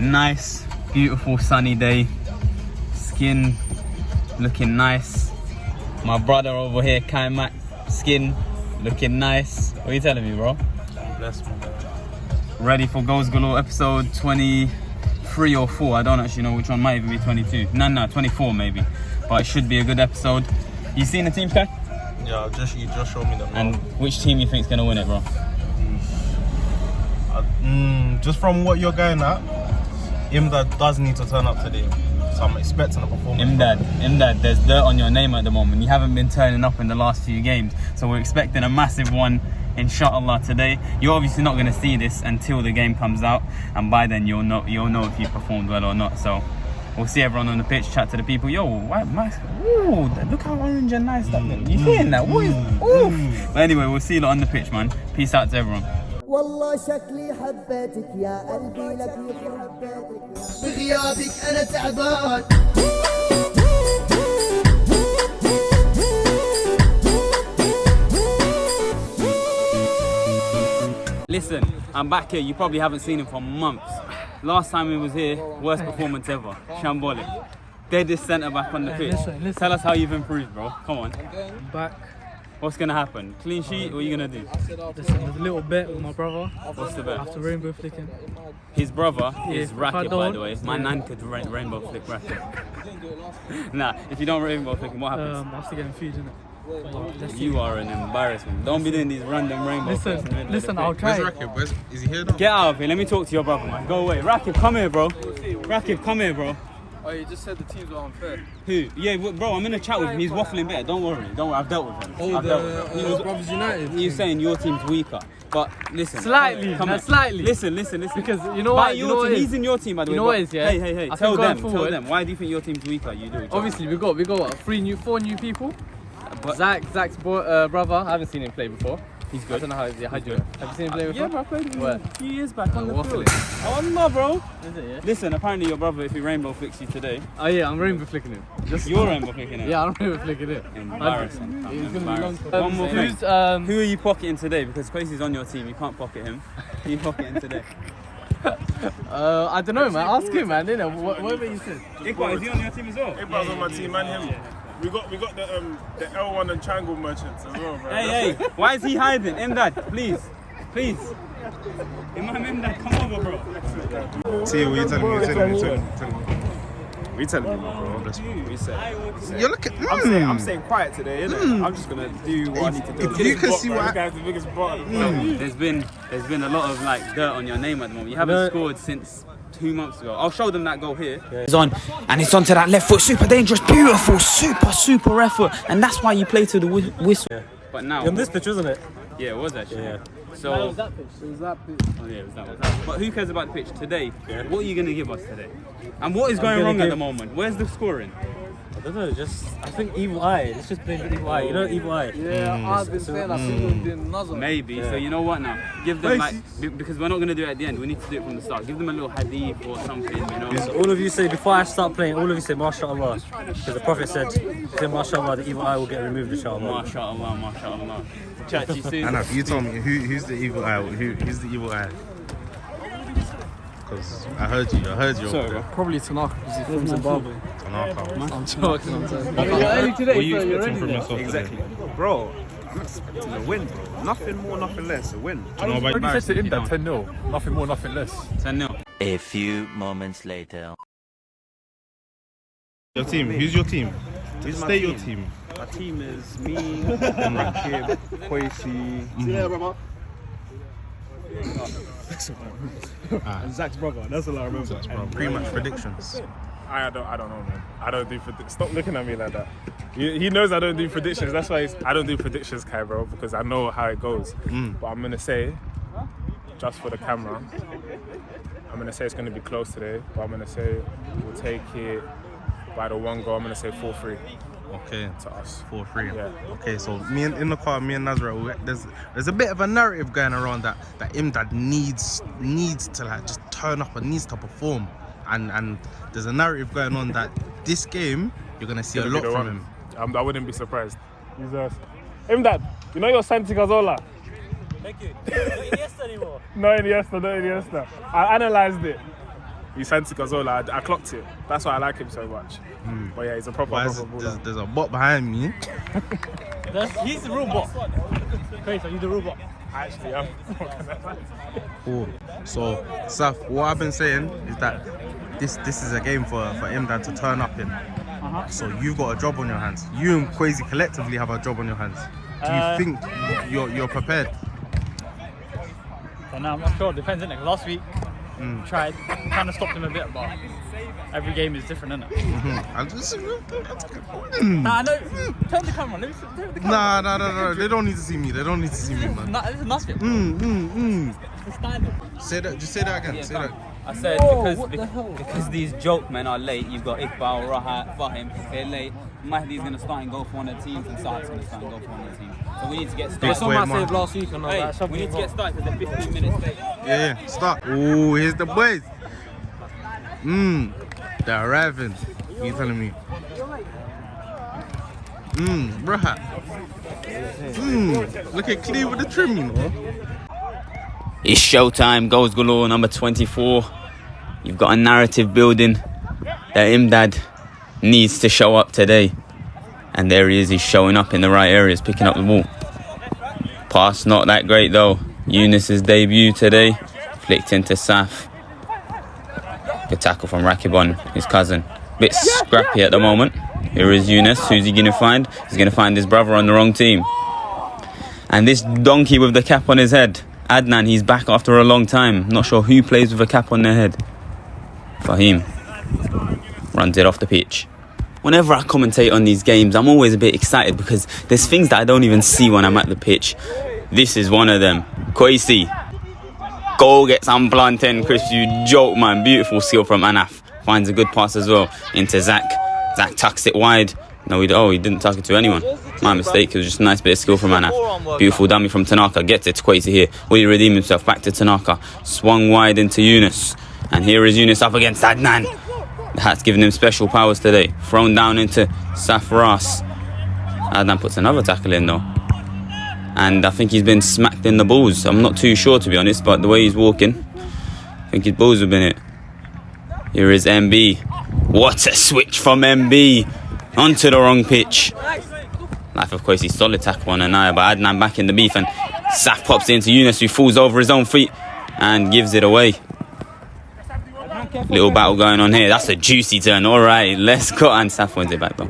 Nice, beautiful sunny day. Skin looking nice. My brother over here, Kai Mac, skin looking nice. What are you telling me, bro? Bless me. Ready for Goals Galore episode 23 or 4. I don't actually know which one, might even be 22. No, 24 maybe. But it should be a good episode. You seen the team, Kai? Yeah, you just showed me that. And which team you think's gonna win it, bro? Just from what you're going at, Imdad does need to turn up today. So I'm expecting a performance. Imdad, there's dirt on your name at the moment. You haven't been turning up in the last few games. So we're expecting a massive one, inshallah, today. You're obviously not gonna see this until the game comes out. And by then you'll know if you performed well or not. So we'll see everyone on the pitch, chat to the people. Yo, why, ooh, look how orange and nice that looks. You seeing that? Oof. But anyway, we'll see you lot on the pitch, man. Peace out to everyone. والله شكلي حبيتك يا قلبي لك يا حبيتك بغيابك أنا تعبان. Listen, I'm back here. You probably haven't seen him for months. Last time he was here, worst performance ever. Shambolic. Deadest centre back on the pitch. Listen. Tell us how you've improved, bro. Come on. Back. What's gonna happen? Clean sheet? What are you gonna do? Listen, there's a little bet with my brother. What's the bet? After rainbow flicking. His brother is if Racket, I by don't- the way. My nan could rainbow flick Racket. Nah, if you don't rainbow flick him, what happens? After getting food, innit? You are an embarrassment. Don't be doing these random rainbow flicks in the middle of Listen, the I'll pitch. try. Where's Racket? Is he here now? Get out of here. Let me talk to your brother, man. Go away. Racket, come here, bro. Racket, come here, bro. Oh, you just said the teams were unfair. Who? Yeah, bro, I'm in a chat with him. He's waffling better. Don't worry. I've dealt with him. Oh, I've dealt with him. the Brothers United. He's saying your team's weaker. But listen. Slightly, Come no, here. slightly. Listen. Because you know By what? your You know team, what it he's is? in your team, by the way. You know what it is, yeah? Hey. I Tell think going them. forward- Why do you think your team's weaker? You do. Obviously, we got what, four new people. But Zach's brother. I haven't seen him play before. he's I good. don't know how he's good. Have you seen him play before? Yeah, bro, I played with him Where? a few years back on the waffling. field. Oh no, bro. Is it, yeah? Listen, apparently your brother, if he rainbow flicks you today, Oh yeah, I'm rainbow flicking him. you're rainbow flicking it. Yeah, I'm rainbow flicking it. Embarrassing. He's gonna be Embarrassing. long. One more thing. Who's Who are you pocketing today? Because Quasi's on your team, you can't pocket him. Who are you pocketing today? I don't know, man. Ask him, man. Didn't whatever you said. Iqbal, is he on your team as well? Iqbal's on my team and him. We got the L1 and triangle merchants as well, bro. Hey, why is he hiding? Imdad, please. Imam Imdad, come over, bro. See, what you telling me? We telling you, bro. We said. You're looking. I'm staying quiet today, innit? I'm just gonna do what I need to do. If you can see You what. guys the biggest bot. There's been a lot of like dirt on your name at the moment. You haven't scored since 2 months ago. I'll show them that goal here. It's on, and it's onto that left foot. Super dangerous, beautiful, super effort, and that's why you play to the whistle. But now, On this pitch, wasn't it? yeah, it was actually. Yeah. So, It was that pitch. oh yeah, it was that. But who cares about the pitch today? What are you gonna give us today? And what is going wrong at the moment? Where's the scoring? I don't know, I think Evil Eye. Let's just play Evil Eye. You know Evil Eye? Yeah, I've been saying that since we've been Nazar. Maybe. So you know what now? Give them like because we're not gonna do it at the end. We need to do it from the start. Give them a little hadith or something. You know. Because all of you say, before I start playing, all of you say, MashaAllah. Because the Prophet said, say MashaAllah, the Evil Eye will get removed, inshallah. MashaAllah. Chat to you soon. Anna, you told me who's the evil eye? Who's the evil eye? Because I heard you. Sorry, bro. Probably Tanaka because he's from Zimbabwe. Tanaka. I'm joking. You're early today, What are you so you're expecting ready from then. yourself Exactly. Bro, I'm expecting a win, bro. Nothing more, nothing less. A win. Do you know about Already said to him Embarrassing, that 10-0. Nothing more, nothing less. 10-0. A few moments later. your team? Who's your team? Who's my State your team? team. My team is me, Rakib, Kwesi, and Zach's brother. That's all I remember. Pre-match predictions. I don't know, man. I don't do predictions. Stop looking at me like that. He knows I don't do predictions. That's why I don't do predictions, Kai, bro, because I know how it goes. But I'm gonna say, just for the camera, I'm gonna say it's gonna be close today. But I'm gonna say we'll take it by the one goal. I'm gonna say 4-3 Okay. to us. 4-3. Yeah. Okay, so in the car, me and Nazra, there's a bit of a narrative going around that Imdad needs to like just turn up and needs to perform, and there's a narrative going on that this game you're gonna see a lot from him. I wouldn't be surprised. He's Imdad, you know your Santi Cazorla? Thank you. Not Iniesta anymore. No Iniesta. I analysed it. He's Santi Cazorla. I clocked it. That's why I like him so much. But yeah, he's a proper baller. There's a bot behind me. He's the real bot. Crazy, he's the real bot. Actually, I'm Cool. So, Saf, what I've been saying is that this is a game for Imdad to turn up in. So you've got a job on your hands. You and Quasi collectively have a job on your hands. Do you think you're prepared? No, I'm not sure. Depends, innit? Last week, tried, kind of stopped him a bit, but every game is different, innit? I just, Nah, no, turn the camera. Let me turn the camera. Nah. They don't need to see me. They don't need to see me, man. Nah, this is nothing. It's standard. Say that. Just say that again. Yeah, say that. I said because these joke men are late. You've got Iqbal, Rahat, Fahim. They're late. Mahdi's going to start and go for one of the teams, and Saad's going to start and go for one of the teams. So we need to get started. Someone saved last week and all Hey, that. we need to get started because they're 15 minutes late. Yeah. Start. Oh, here's the boys. They're arriving. What are you telling me? Rahat. Look at Clee with the trim, you know. It's showtime. Goals galore, number 24. You've got a narrative building that Imdad needs to show up today. And there he is. He's showing up in the right areas, picking up the ball. Pass not that great though. Yunus's debut today. Flicked into Saf. Good tackle from Rakibon, his cousin. Bit scrappy at the moment. Here is Yunus. Who's he going to find? He's going to find his brother on the wrong team. And this donkey with the cap on his head, Adnan, he's back after a long time. Not sure who plays with a cap on their head. Fahim runs it off the pitch. Whenever I commentate on these games, I'm always a bit excited because there's things that I don't even see when I'm at the pitch. This is one of them. Kwesi. Goal gets unplanted. Chris, you joke, man. Beautiful skill from Anaf. Finds a good pass as well into Zach. Zach tucks it wide. No, he didn't tuck it to anyone. My mistake. It was just a nice bit of skill from Anaf. Beautiful dummy from Tanaka. Gets it to Kwesi here. Will he redeem himself? Back to Tanaka. Swung wide into Yunus. And here is Yunus up against Adnan. The hat's giving him special powers today. Thrown down into Safras. Adnan puts another tackle in though. And I think he's been smacked in the balls. I'm not too sure to be honest, but the way he's walking, I think his balls have been hit. Here is MB. What a switch from MB. Onto the wrong pitch. Life of course, he's solid tackle on Anaya, but Adnan back in the beef and Saf pops into Yunus who falls over his own feet and gives it away. Little battle going on here. That's a juicy turn. Alright, let's go. And Saf wins it back though.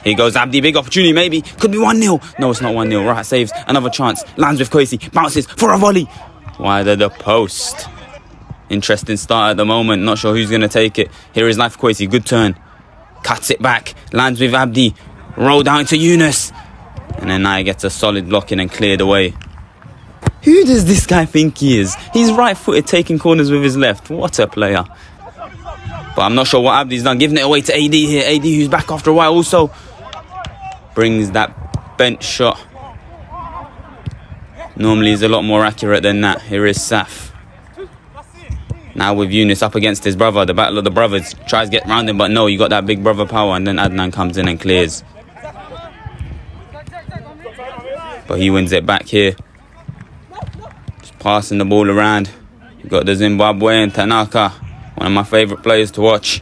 Here goes Abdi. Big opportunity maybe. Could be 1-0. No, it's not 1-0. Rahat saves. Another chance. Lands with Kwesi. Bounces for a volley. Wide of the post. Interesting start at the moment. Not sure who's going to take it. Here is Life of Kwesi. Good turn. Cuts it back. Lands with Abdi. Roll down to Yunus. And then Naya gets a solid blocking and cleared away. Who does this guy think he is? He's right-footed, taking corners with his left. What a player. But I'm not sure what Abdi's done. Giving it away to AD here. AD who's back after a while also. Brings that bench shot. Normally he's a lot more accurate than that. Here is Saf. Now with Yunus up against his brother. The battle of the brothers. Tries to get round him, but no, you got that big brother power. And then Adnan comes in and clears. But he wins it back here. Passing the ball around. You've got the Zimbabwean Tanaka, one of my favourite players to watch.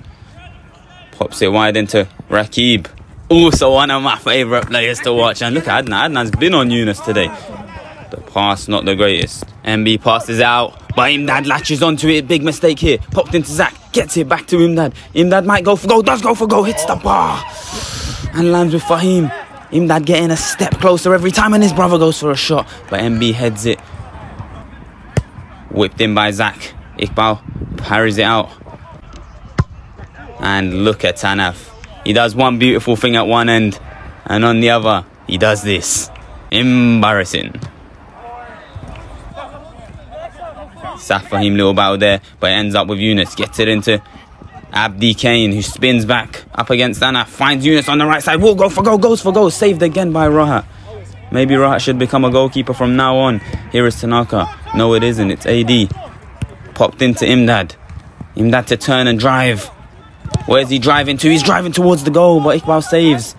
Pops it wide into Rakib, also one of my favourite players to watch. And look at Adnan. Adnan's been on Yunus today. The pass not the greatest. MB passes out, but Imdad latches onto it. Big mistake here. Popped into Zach. Gets it back to Imdad. Imdad might go for goal. Does go for goal. Hits the bar. And lands with Fahim. Imdad getting a step closer every time and his brother goes for a shot. But MB heads it. Whipped in by Zach. Iqbal parries it out. And look at Tanaf. He does one beautiful thing at one end. And on the other, he does this. Embarrassing. Safahim little battle there. But it ends up with Yunus. Gets it into Abdi Kane, who spins back up against Tanaf. Finds Yunus on the right side. Will go for goal. Goes for goal. Saved again by Rahat. Maybe Rahat should become a goalkeeper from now on. Here is Tanaka. No, it isn't. It's AD. Popped into Imdad. Imdad to turn and drive. Where's he driving to? He's driving towards the goal, but Iqbal saves.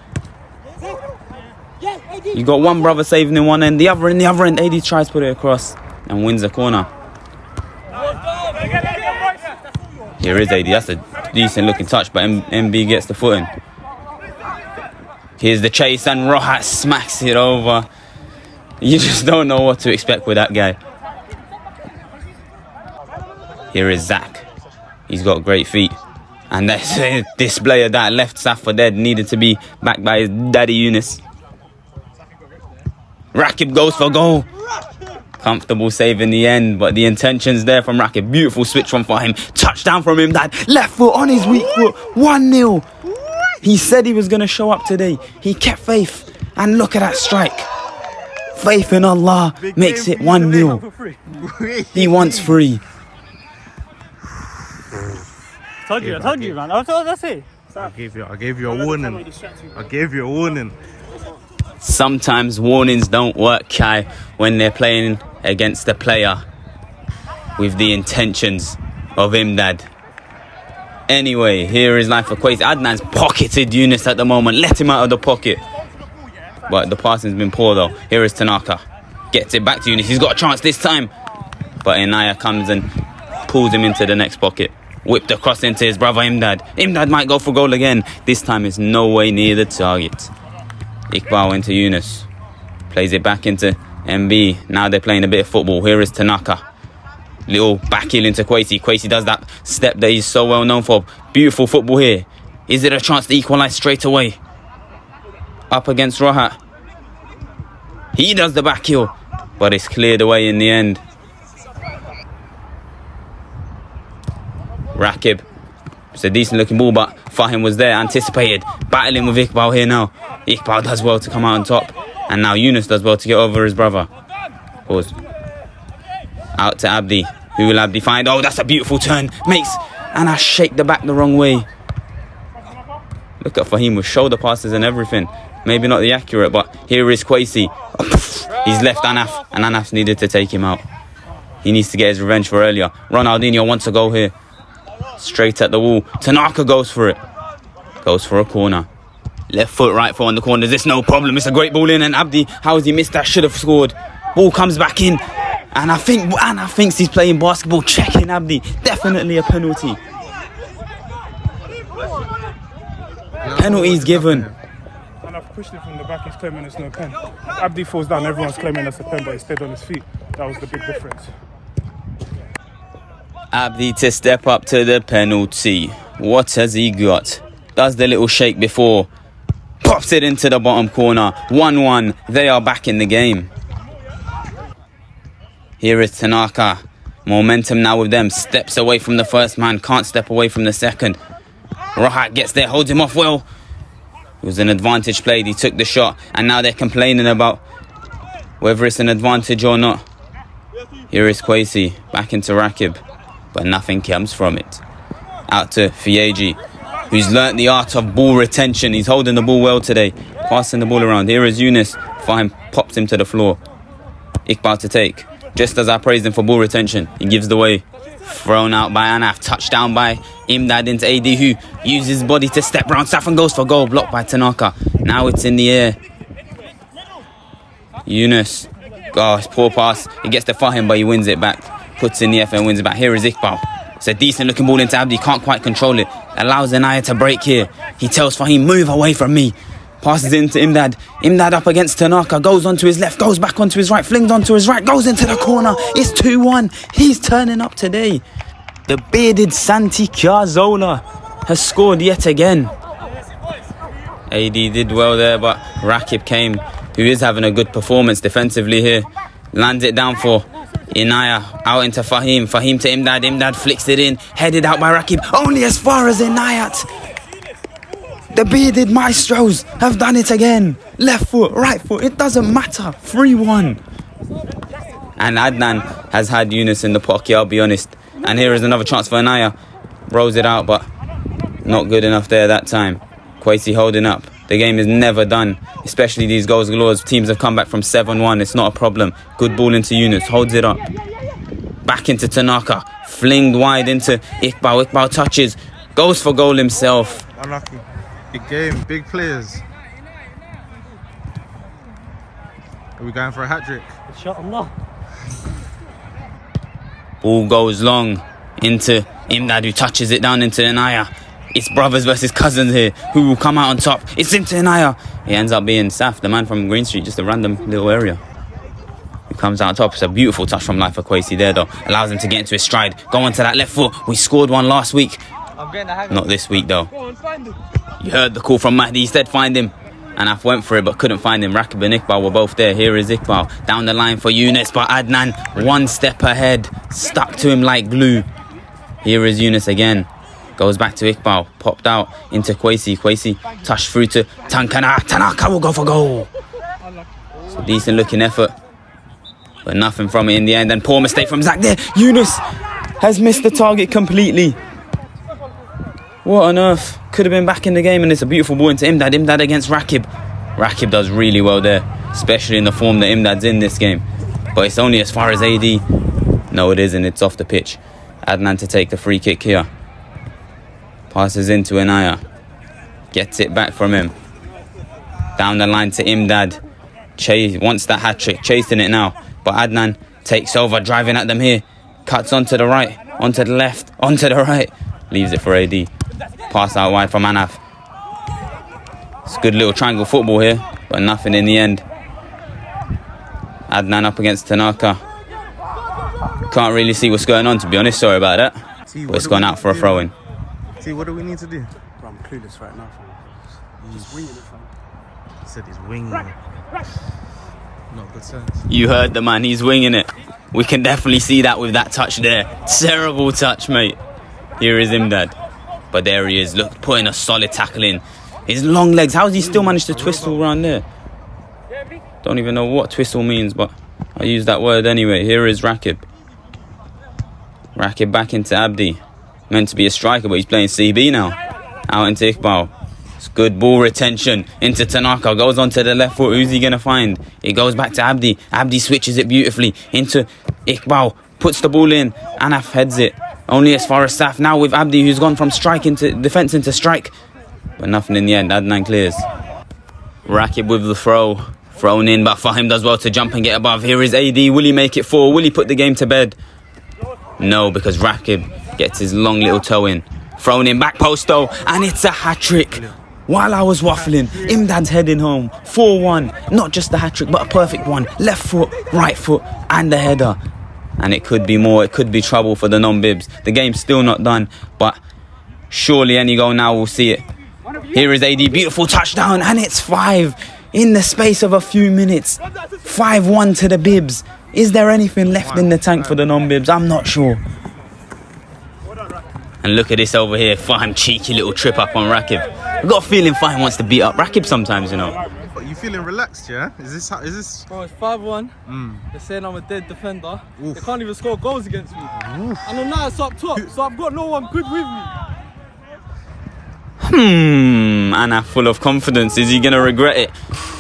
You got one brother saving in one end, the other in the other end. AD tries to put it across and wins the corner. Here is AD. That's a decent looking touch, but MB gets the foot in. Here's the chase and Rohat smacks it over. You just don't know what to expect with that guy. Here is Zach. He's got great feet. And that's a display of that left Saf for dead. Needed to be backed by his daddy Yunus. Rakib goes for goal. Comfortable save in the end, but the intention's there from Rakib. Beautiful switch from Fahim. Touchdown from him, dad. Left foot on his weak foot. 1-0. He said he was going to show up today. He kept faith. And look at that strike. Faith in Allah makes it 1-0. He wants 3. I told you, man. That's it. I gave you a warning. I gave you a warning. Sometimes warnings don't work, Kai, when they're playing against a player with the intentions of Imdad. Anyway, here is life for Quays. Adnan's pocketed Yunus at the moment. Let him out of the pocket. But the passing's been poor though. Here is Tanaka. Gets it back to Yunus. He's got a chance this time. But Inaya comes and pulls him into the next pocket. Whipped across into his brother Imdad. Imdad might go for goal again. This time it's no way near the target. Iqbal into Yunus. Plays it back into MB. Now they're playing a bit of football. Here is Tanaka. Little back heel into Kwesi. Kwesi does that step that he's so well known for. Beautiful football here. Is it a chance to equalise straight away? Up against Rohat. He does the back heel. But it's cleared away in the end. Rakib. It's a decent looking ball, but Fahim was there, anticipated. Battling with Iqbal here now. Iqbal does well to come out on top. And now Yunus does well to get over his brother. Pause. Out to Abdi. Who will Abdi find? Oh, that's a beautiful turn. Makes and I shake the back the wrong way. Look at Fahim with shoulder passes and everything. Maybe not the accurate, but here is Kwesi. He's left Anaf, and Anaf's needed to take him out. He needs to get his revenge for earlier. Ronaldinho wants to go here. Straight at the wall. Tanaka goes for it. Goes for a corner. Left foot, right foot on the corner. There's no problem. It's a great ball in. And Abdi, how has he missed that? Should have scored. Ball comes back in. And I think Anna thinks he's playing basketball. Checking Abdi. Definitely a penalty. Penalties given. And I've pushed it from the back. He's claiming it's no pen. Abdi falls down. Everyone's claiming it's a pen, but he stayed on his feet. That was the big difference. Abdi to step up to the penalty. What has he got? Does the little shake before. Pops it into the bottom corner. 1-1. They are back in the game. Here is Tanaka. Momentum now with them. Steps away from the first man. Can't step away from the second. Rohat gets there. Holds him off well. It was an advantage played. He took the shot. And now they're complaining about whether it's an advantage or not. Here is Kwesi. Back into Rakib. But nothing comes from it. Out to Fieji, who's learnt the art of ball retention. He's holding the ball well today. Passing the ball around. Here is Yunus. Fahim pops him to the floor. Iqbal to take. Just as I praised him for ball retention, he gives the way. Thrown out by Anaf. Touchdown by Imdad into AD, who uses his body to step round. Safan goes for goal. Blocked by Tanaka. Now it's in the air. Yunus. Gosh, poor pass. He gets to Fahim, but he wins it back. Puts in the F and wins it back. Here is Iqbal. It's a decent looking ball into Abdi. Can't quite control it. Allows Anaya to break here. He tells Fahim, move away from me. Passes into Imdad. Imdad up against Tanaka. Goes onto his left. Goes back onto his right. Flings onto his right. Goes into the corner. It's 2-1. He's turning up today. The bearded Santi Chiazzola has scored yet again. AD did well there, but Rakib came, who is having a good performance defensively here. Lands it down for Inaya. Out into Fahim. Fahim to Imdad. Imdad flicks it in. Headed out by Rakib. Only as far as Inayat. The bearded maestros have done it again. Left foot, right foot. It doesn't matter. 3-1. And Adnan has had Yunus in the pocket, I'll be honest. And here is another chance for Inaya. Rolls it out, but not good enough there that time. Kwesi holding up. The game is never done, especially these goals galore. Teams have come back from 7-1. It's not a problem. Good ball into Yunus. Holds it up. Back into Tanaka. Flinged wide into Iqbal. Iqbal touches. Goes for goal himself. Unlucky. Big game. Big players. Are we going for a hat-trick? Inshallah. Ball goes long into Imdad who touches it down into Inaya. It's brothers versus cousins here. Who will come out on top? It's into Inaya. He ends up being Saf, the man from Green Street, just a random little area. He comes out on top. It's a beautiful touch from Life for Kwesi there though. Allows him to get into his stride. Go onto that left foot. We scored one last week. Not this week though. You heard the call from Mahdi. He said find him. Anaf went for it but couldn't find him. Rakib and Iqbal were both there. Here is Iqbal. Down the line for Yunus, but Adnan one step ahead. Stuck to him like glue. Here is Yunus again. Goes back to Iqbal. Popped out into Kwesi. Kwesi touched through to Tankana. Tanaka will go for goal. It's a decent looking effort, but nothing from it in the end. And poor mistake from Zach there. Yunus has missed the target completely. What on earth? Could have been back in the game, and it's a beautiful ball into Imdad. Imdad against Rakib. Rakib does really well there, especially in the form that Imdad's in this game. But it's only as far as AD. No, it isn't. It's off the pitch. Adnan to take the free kick here. Passes into Inaya. Gets it back from him. Down the line to Imdad. Wants that hat-trick. Chasing it now. But Adnan takes over, driving at them here. Cuts onto the right, onto the left, onto the right. Leaves it for AD. Pass out wide from Anaf. It's good little triangle football here, but nothing in the end. Adnan up against Tanaka. Can't really see what's going on, to be honest. Sorry about that. But it's gone out for a throw-in. See, what do we need to do? Bro, I'm clueless right now, fam. Just winging it, fam. He said he's winging it. Not good sense. You heard the man, he's winging it. We can definitely see that with that touch there. Terrible touch, mate. Here is Imdad. But there he is, look, putting a solid tackle in. His long legs, how has he still managed to twistle around there? Don't even know what twistle means, but I use that word anyway. Here is Rakib. Rakib back into Abdi. Meant to be a striker, but he's playing CB now. Out into Iqbal. It's good ball retention into Tanaka. Goes onto the left foot. Who's he going to find? It goes back to Abdi. Abdi switches it beautifully into Iqbal. Puts the ball in. Anaf heads it. Only as far as Saf. Now with Abdi, who's gone from strike into defence into strike. But nothing in the end. Adnan clears. Rakib with the throw. Thrown in, but Fahim does well to jump and get above. Here is AD. Will he make it 4? Will he put the game to bed? No, because Rakib gets his long little toe in. Thrown in back post though, and it's a hat-trick. While I was waffling, Imdad's heading home. 4-1. Not just the hat-trick, but a perfect one. Left foot, right foot, and the header. And it could be more. It could be trouble for the non-bibs. The game's still not done, but surely any goal now will see it. Here is AD. Beautiful touchdown, and it's 5 in the space of a few minutes. 5-1 to the bibs. Is there anything left in the tank for the non-bibs? I'm not sure. And look at this over here. Fahim, cheeky little trip up on Rakib. I've got a feeling Fahim wants to beat up Rakib sometimes, you know. But you feeling relaxed, yeah? Is this? Bro, it's 5-1. They're saying I'm a dead defender. Oof. They can't even score goals against me. Oof. And then now it's up top, so I've got no one good with me. Anna full of confidence. Is he going to regret it?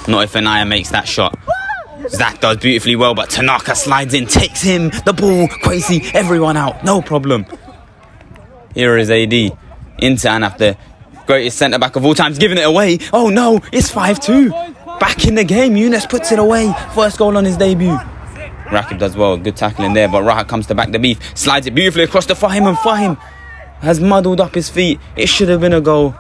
Not if Anaya makes that shot. Zach does beautifully well, but Tanaka slides in, takes him, the ball, Kwesi, everyone out, no problem. Here is AD into Anaf, the greatest centre-back of all times, giving it away. Oh no, it's 5-2. Back in the game, Yunus puts it away. First goal on his debut. Rakib does well, good tackling there, but Rahat comes to back the beef, slides it beautifully across to Fahim, and Fahim has muddled up his feet. It should have been a goal.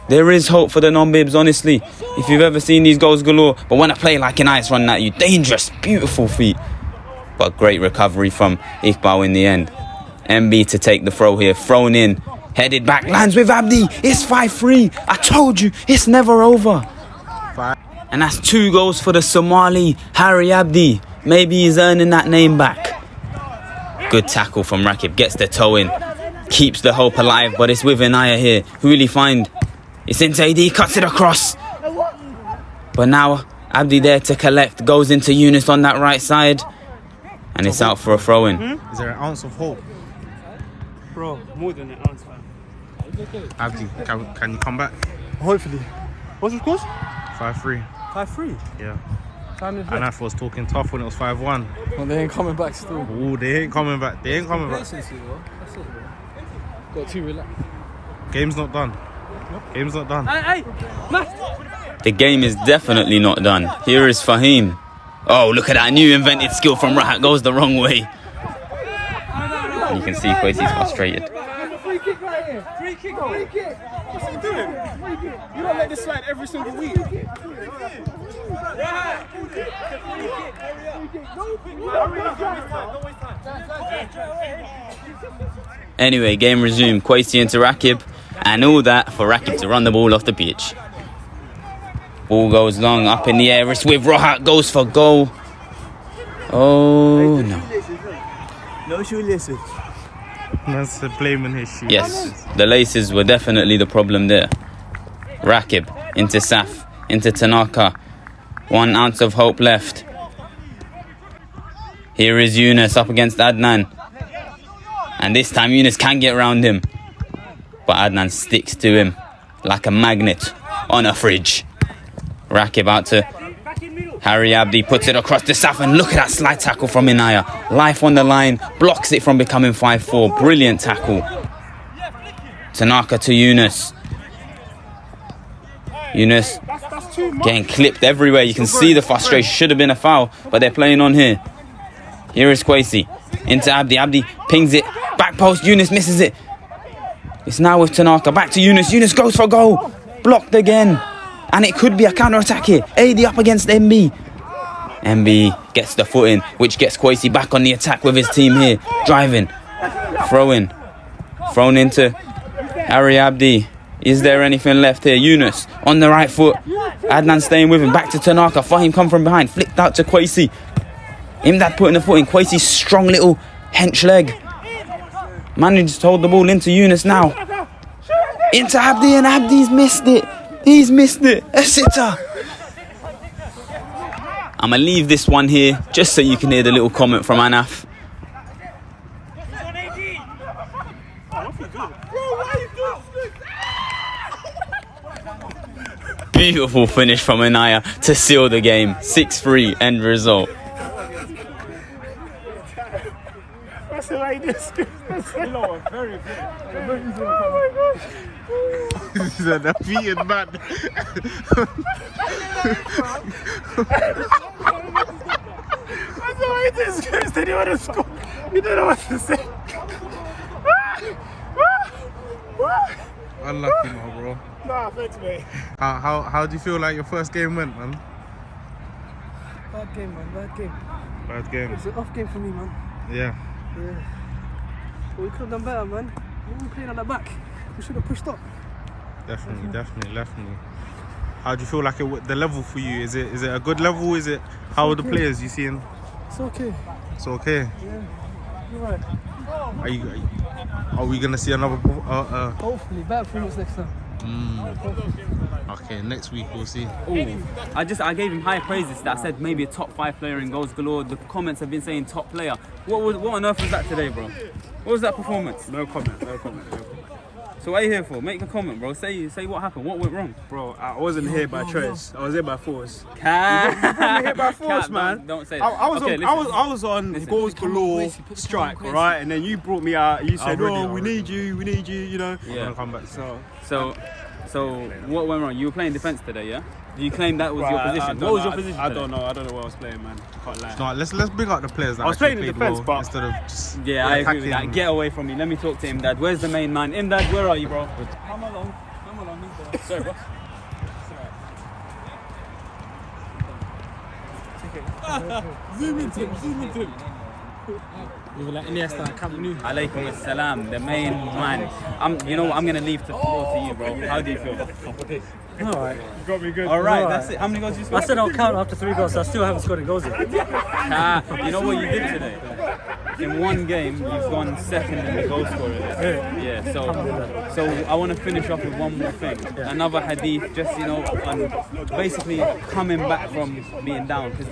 There is hope for the non-bibs, honestly. If you've ever seen these goals galore, but when a player like Anais running at you, dangerous, beautiful feet. But great recovery from Iqbal in the end. MB to take the throw here, thrown in, headed back, lands with Abdi. It's 5-3. I told you, it's never over. And that's 2 goals for the Somali, Harry Abdi. Maybe he's earning that name back. Good tackle from Rakib, gets the toe in, keeps the hope alive, but it's with Inaya here. Who will he find? It's into AD, cuts it across. But now, Abdi there to collect, goes into Yunus on that right side. And it's out for a throw-in. Is there an ounce of hope? Bro, more than an ounce, man. Abdi, can you come back? Hopefully. What's the score? 5-3. 5-3. Yeah. Time is Anaf was talking tough when it was 5-1. well, they ain't coming back still. Ooh, they ain't coming back. They ain't coming back. That's it, bro. Got too relaxed. Game's not done. Game's not done. Hey, Matt! The game is definitely not done. Here is Fahim. Oh, look at that new invented skill from Rahat. Goes the wrong way. And you can see Kwesi's frustrated. kick right here. Free kick. Free kick. What's he doing? You don't let this slide every single week. Anyway, game resumed. Kwesi into Rakib, and all that for Rakib to run the ball off the pitch. Ball goes long, up in the air. It's with Rohat, goes for goal. Oh no. No shoelaces. That's blaming his shoes. Yes, the laces were definitely the problem there. Rakib into Saf, into Tanaka. 1 ounce of hope left. Here is Yunus up against Adnan. And this time Yunus can get around him. But Adnan sticks to him like a magnet on a fridge. Rakib out to Harry Abdi, puts it across to Saf, and look at that slide tackle from Inaya. Life on the line, blocks it from becoming 5-4. Brilliant tackle. Tanaka to Yunus. Yunus getting clipped everywhere. You can see the frustration. Should have been a foul, but they're playing on here. Here is Kwesi. Into Abdi. Abdi pings it. Back post. Yunus misses it. It's now with Tanaka. Back to Yunus. Yunus goes for goal. Blocked again. And it could be a counter-attack here. AD up against MB. MB gets the foot in, which gets Kwesi back on the attack with his team here. Driving. Throwing. Thrown into Harry Abdi. Is there anything left here? Yunus on the right foot. Adnan staying with him. Back to Tanaka. Fahim come from behind. Flicked out to Kwesi. Imdad putting the foot in. Kwesi's strong little hench leg. Manages to hold the ball into Yunus now. Into Abdi, and Abdi's missed it. He's missed it. A sitter. I'm going to leave this one here just so you can hear the little comment from Anaf. Beautiful finish from Inaya to seal the game. 6-3 end result. That's the way this is. Very good. Oh my gosh. He's a defeated man. That's the way this is. Did you want to score? You don't know what to say. Unlucky, my bro. Nah, thanks, mate. How do you feel like your first game went, man? Bad game, man. Bad game. Bad game. It's an off game for me, man. Yeah. But we could have done better, man. We played at the back. We should have pushed up. Definitely. How do you feel like the level for you? Is it a good level? Is it how are the players you seeing? It's okay. It's okay. Yeah. You're right. Are we gonna see another? Hopefully, better performance next time. Okay, next week we'll see. Ooh, I gave him high praises. I said maybe a top 5 player in goals galore. The comments have been saying top player. What on earth was that today, bro? What was that performance? No comment. So what are you here for? Make a comment, bro. Say what happened. What went wrong? Bro, I wasn't here by choice. I was here by force. You brought me here by force, man. Don't say I that. was on goals galore strike, right? And then you brought me out. You said, we need you, you know. I'm gonna come back. So what went wrong? You were playing defense today, yeah? Do you claim that was your position? What was your position I today? don't know. I don't know what I was playing, man. Can't lie. No, let's bring out the players that I was playing actually in played defence, well but instead of just Yeah, I agree with attacking. that. Get away from me. Let me talk to Imdad. Where's the main man? Imdad, where are you, bro? Come along. Sorry, bro. Zoom into him. You were like Iniesta, Camp Nou. Alaikum assalam, the main man. You know what? I'm gonna leave the floor to you, bro. How do you feel? Alright. You got me good. All right, that's it. How many goals did you score? I said I'll count after 3 goals, so I still haven't scored any goals yet. You know what you did today? In one game, you've gone second in the goal scorer list. Yeah. So I want to finish off with one more thing. Another hadith, just on basically coming back from being down, because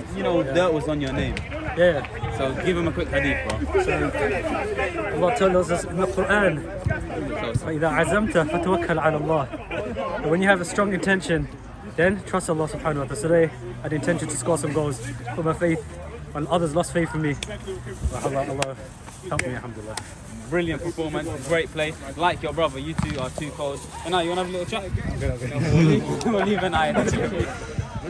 dirt was on your name. Yeah. So give him a quick hadith, bro. Allah tells us in the Quran, فَإِذَا عَزَمْتَ فَتَوَكَّلْ عَلَى اللَّهِ. When you have a strong intention, then trust Allah subhanahu wa ta'ala. Today, I had the intention to score some goals, put my faith when others lost faith in me. Allah help me, alhamdulillah. Brilliant performance, great play. Like your brother, you two are too cold. And now you want to have a little chat? We'll leave an eye.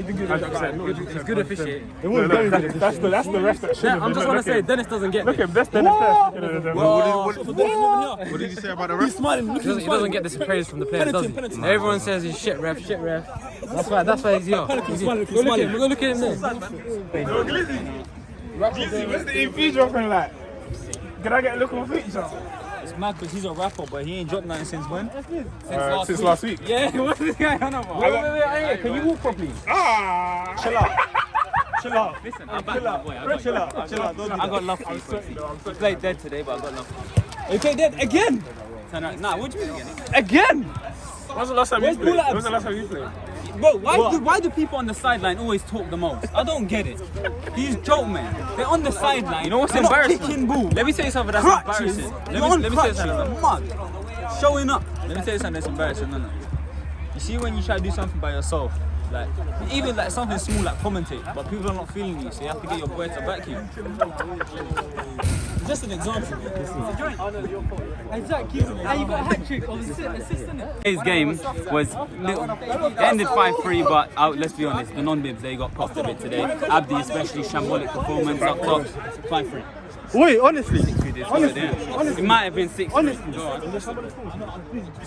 He's good officiating. That's the ref that should have I just want to say, Dennis doesn't get this. Look at that's Dennis there. What did you say about the ref? He's smiling. He doesn't get this praise from the players, does he? Everyone says he's shit ref. That's why he's here. Go look at him there. Glizzy, what's the EP dropping like? Can I get a look on feature? It's mad because he's a rapper, but he ain't dropped nothing since when? Since last week. Yeah, what's this guy on about? Wait, can you walk properly? Chill out. Listen, I'm back, my boy. Chill out. I got love for you. He played dead today, but I got love for you. He played dead again. Nah, what do you mean again? Again. When was the last time you played? Bro, why do people on the sideline always talk the most? I don't get it. These joke men, they're on the sideline. You know what's they're embarrassing? Not kicking ball. Let me tell you something that's Crutches. embarrassing. You're on Let me tell you crutches. something. Mud. Showing up. Let me tell you something that's embarrassing. No. You see when you try to do something by yourself, like even like something small like commentate, but people are not feeling you, so you have to get your boy to back you. Just an example. Exactly. And you got a hat trick of assistant. Today's game was it ended 5-3, but let's be honest, the non-bibs they got popped a bit today. Abdi especially shambolic performance up top. 5-3. Wait, honestly. It might have been 6.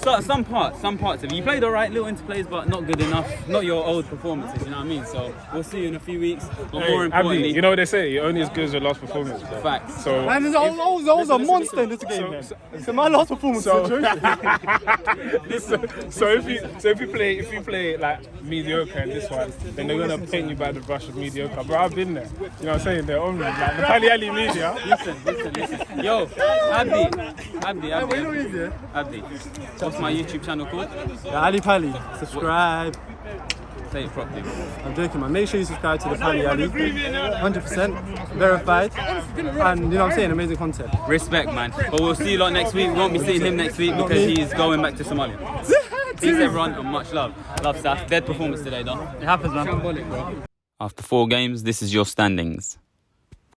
So some parts of it. You played alright, little interplays, but not good enough. Not your old performances, you know what I mean? So we'll see you in a few weeks. But more importantly, Abdi, you know what they say? You're only as good as your last performance. Bro. facts. So And I was a monster in this game, man. So my last performance was a joke. So if you play like mediocre in this one, then they're gonna paint you by the brush of mediocre. Bro, I've been there. You know what I'm saying? They're on me. Like the Pali Ali media. Listen. Yo, Abdi. What's my YouTube channel called? Ali Pali, subscribe. Say it properly. I'm joking, man. Make sure you subscribe to the Pali Ali. 100% verified. And you know what I'm saying? Amazing content. Respect, man. But we'll see you lot next week. We won't be seeing him next week because he's going back to Somalia. Peace, everyone, and much love. Love, Saf. Dead performance today, though. It happens, man. After 4 games, this is your standings.